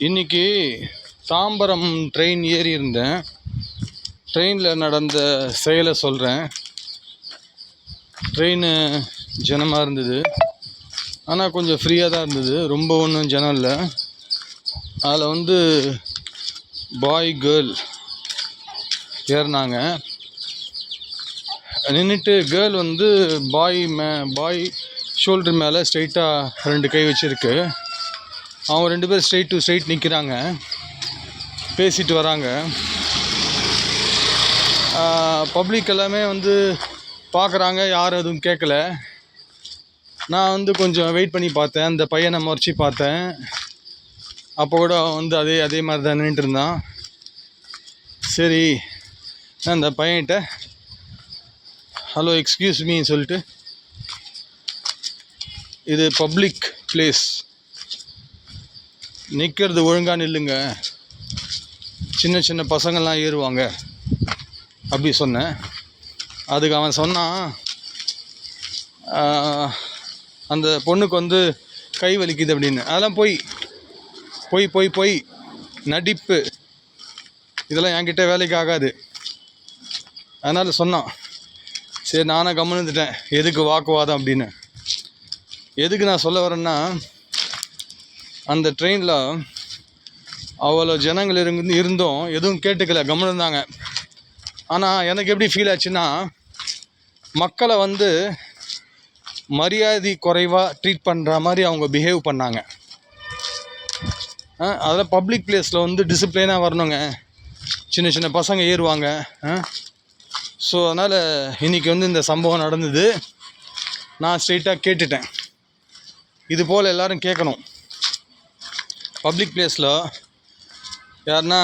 இன்றைக்கி தாம்பரம் ட்ரெயின் ஏறி இருந்தேன். ட்ரெயினில் நடந்த செயலை சொல்கிறேன். ட்ரெயின் ஜனமாக இருந்தது, ஆனால் கொஞ்சம் ஃப்ரீயாக தான் இருந்தது, ரொம்ப ஒன்றும் ஜனம் இல்லை. அதில் பாய் கேர்ள் ஏறினாங்க. நின்றுட்டு கேர்ள் பாய் ஷோல்டர் மேலே ஸ்ட்ரைட்டாக 2 கை வச்சுருக்கு. அவங்க 2 பேர் ஸ்ட்ரைட் டு ஸ்ட்ரைட் நிற்கிறாங்க, பேசிட்டு வராங்க. பப்ளிக் எல்லாமே பார்க்குறாங்க, யாரும் எதுவும் கேட்கல. நான் கொஞ்சம் வெயிட் பண்ணி பார்த்தேன், அந்த பையனை முறைச்சி பார்த்தேன். அப்போ கூட அதே மாதிரி தான் நின்றுட்டு இருந்தான். சரி, நான் அந்த பையன்கிட்ட ஹலோ எக்ஸ்கியூஸ் மீன்னு சொல்லிட்டு, இது பப்ளிக் பிளேஸ், நிற்கிறது ஒழுங்காக நில்லுங்க, சின்ன சின்ன பசங்கள்லாம் ஏறுவாங்க அப்படி சொன்னேன். அதுக்கு அவன் சொன்னான், அந்த பொண்ணுக்கு கை வலிக்குது அப்படின்னு. அதெல்லாம் போய் நடிப்பு, இதெல்லாம் என்கிட்ட வேலைக்கு ஆகாது. அதனால் சொன்னான். சரி, நானே கம்முன்னு இருந்துட்டேன், எதுக்கு வாக்குவாதம் அப்படின்னு. எதுக்கு நான் சொல்ல வரேன்னா, அந்த ட்ரெயினில் அவ்வளோ ஜனங்கள் இருந்தும் எதுவும் கேட்டுக்கல, கம்முன்னு இருந்தாங்க. ஆனால் எனக்கு எப்படி ஃபீல் ஆச்சுன்னா, மக்களை மரியாதை குறைவாக ட்ரீட் பண்ணுற மாதிரி அவங்க பிஹேவ் பண்ணாங்க. அதில் பப்ளிக் பிளேஸில் டிசிப்ளினாக வரணுங்க, சின்ன சின்ன பசங்க ஏறுவாங்க. ஸோ அதனால் இன்றைக்கி இந்த சம்பவம் நடந்தது. நான் ஸ்ட்ரெயிட்டாக கேட்டுட்டேன், இது போல் எல்லோரும் கேட்கணும். பப்ளிக் பிளேஸில் யாருன்னா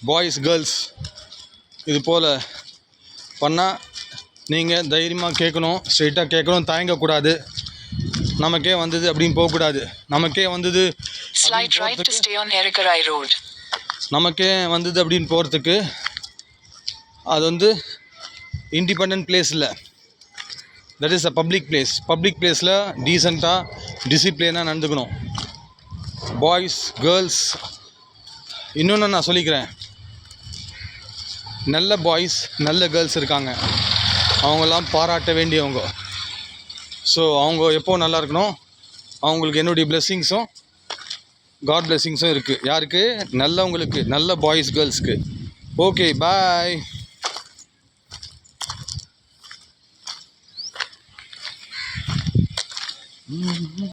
பாய்ஸ் கேர்ள்ஸ் இது போல் பண்ணால் நீங்கள் தைரியமாக கேட்கணும், ஸ்ட்ரெயிட்டாக கேட்கணும், தயங்கக்கூடாது. நமக்கே வந்தது அப்படின்னு போகக்கூடாது. நமக்கே வந்தது அப்படின்னு போகிறதுக்கு அது இண்டிபெண்ட் பிளேஸ் இல்லை, that is a public place. Public பிளேஸில் டீசெண்டாக டிசிப்ளினாக நடந்துக்கணும். பாய்ஸ் கேர்ள்ஸ், இன்னொன்று நான் சொல்லிக்கிறேன், நல்ல பாய்ஸ் நல்ல கேர்ள்ஸ் இருக்காங்க, அவங்களாம் பாராட்ட வேண்டியவங்க. ஸோ அவங்க எப்போது நல்லா இருக்கணும், அவங்களுக்கு என்னுடைய பிளெஸ்ஸிங்ஸும் காட் பிளெஸ்ஸிங்ஸும் இருக்குது. யாருக்கு? நல்லவங்களுக்கு, நல்ல பாய்ஸ் கேர்ள்ஸ்க்கு. ஓகே, பாய்.